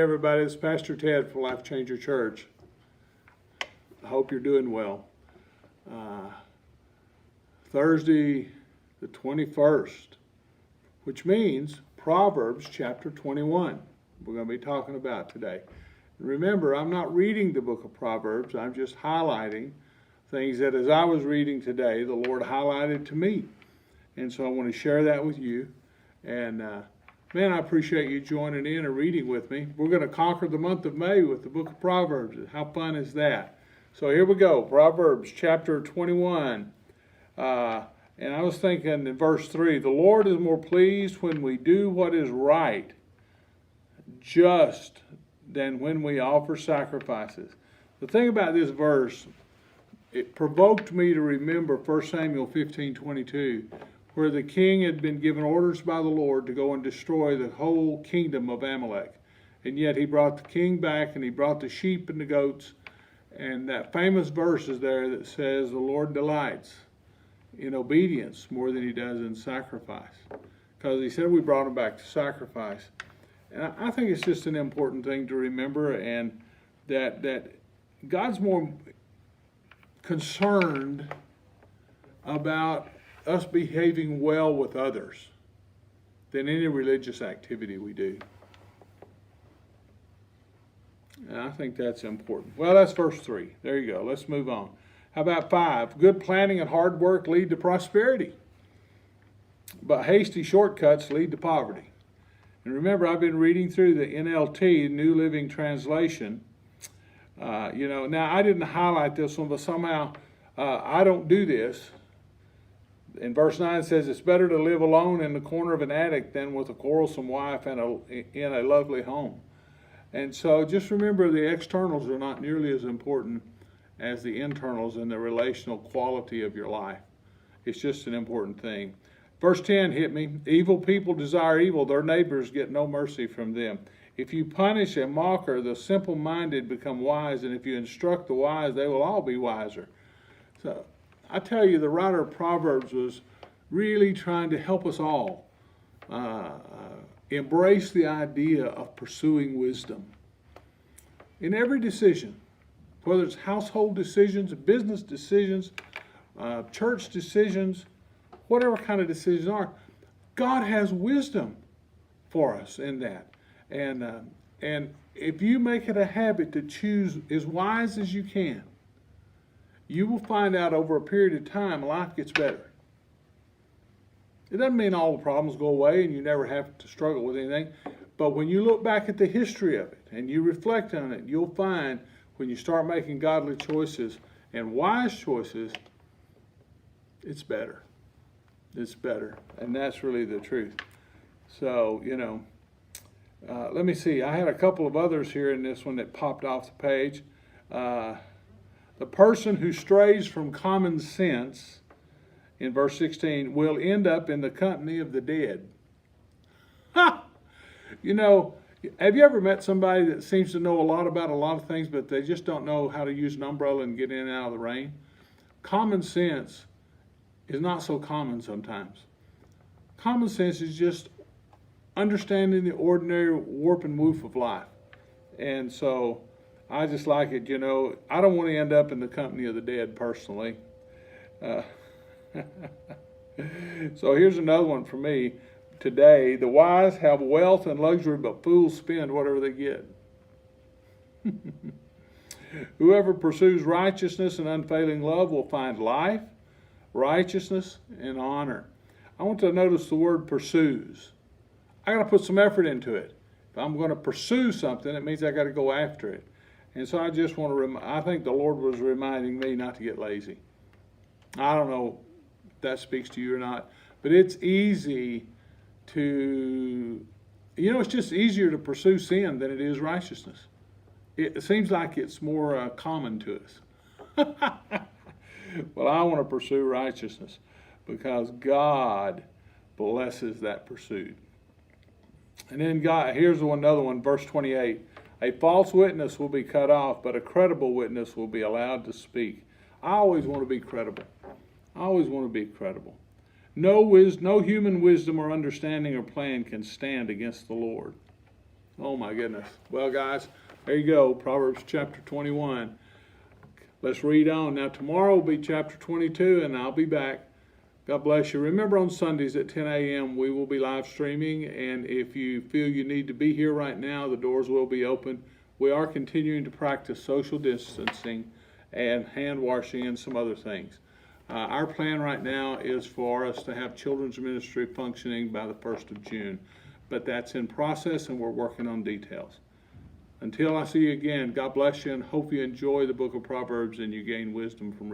everybody. It's Pastor Ted for Life Changer Church. I hope you're doing well. Thursday the 21st, which means Proverbs chapter 21, we're going to be talking about today. And remember, I'm not reading the book of Proverbs. I'm just highlighting things that as I was reading today, the Lord highlighted to me. And so I want to share that with you. And man, I appreciate you joining in and reading with me. We're going to conquer the month of May with the book of Proverbs. How fun is that? So here we go, Proverbs chapter 21. And I was thinking in verse 3, the Lord is more pleased when we do what is right, just than when we offer sacrifices. The thing about this verse, it provoked me to remember 1 Samuel 15:22, where the king had been given orders by the Lord to go and destroy the whole kingdom of Amalek. And yet he brought the king back, and he brought the sheep and the goats. And that famous verse is there that says, the Lord delights in obedience more than he does in sacrifice. Because he said we brought him back to sacrifice. And I think it's just an important thing to remember, and that God's more concerned about us behaving well with others than any religious activity we do. And I think that's important. Well, that's verse 3. There you go. Let's move on. How about 5? Good planning and hard work lead to prosperity, but hasty shortcuts lead to poverty. And remember, I've been reading through the NLT, New Living Translation. Now I didn't highlight this one, but somehow I don't do this. In verse 9 it says, it's better to live alone in the corner of an attic than with a quarrelsome wife in a lovely home. And so just remember, the externals are not nearly as important as the internals in the relational quality of your life. It's just an important thing. Verse 10 hit me. Evil people desire evil. Their neighbors get no mercy from them. If you punish a mocker, the simple-minded become wise, and if you instruct the wise, they will all be wiser. So I tell you, the writer of Proverbs was really trying to help us all embrace the idea of pursuing wisdom in every decision, whether it's household decisions, business decisions, church decisions, whatever kind of decisions are. God has wisdom for us in that. And if you make it a habit to choose as wise as you can, you will find out over a period of time life gets better. It doesn't mean all the problems go away and you never have to struggle with anything. But when you look back at the history of it and you reflect on it, you'll find when you start making godly choices and wise choices, it's better. It's better. And that's really the truth. So, let me see. I had a couple of others here in this one that popped off the page. The person who strays from common sense, in verse 16, will end up in the company of the dead. Ha! Have you ever met somebody that seems to know a lot about a lot of things, but they just don't know how to use an umbrella and get in and out of the rain? Common sense is not so common sometimes. Common sense is just understanding the ordinary warp and woof of life. And so I just like it, I don't want to end up in the company of the dead personally. So here's another one for me today. The wise have wealth and luxury, but fools spend whatever they get. Whoever pursues righteousness and unfailing love will find life, righteousness, and honor. I want to notice the word pursues. I got to put some effort into it. If I'm going to pursue something, it means I got to go after it. And so I just want to I think the Lord was reminding me not to get lazy. I don't know if that speaks to you or not, but it's easy to, it's just easier to pursue sin than it is righteousness. It seems like it's more common to us. Well, I want to pursue righteousness because God blesses that pursuit. And then here's another one, verse 28. A false witness will be cut off, but a credible witness will be allowed to speak. I always want to be credible. I always want to be credible. No human wisdom or understanding or plan can stand against the Lord. Oh my goodness. Well, guys, there you go, Proverbs chapter 21. Let's read on. Now, tomorrow will be chapter 22, and I'll be back. God bless you. Remember, on Sundays at 10 a.m., we will be live streaming, and if you feel you need to be here right now, the doors will be open. We are continuing to practice social distancing and hand washing and some other things. Our plan right now is for us to have children's ministry functioning by the 1st of June, but that's in process, and we're working on details. Until I see you again, God bless you, and hope you enjoy the book of Proverbs and you gain wisdom from reading.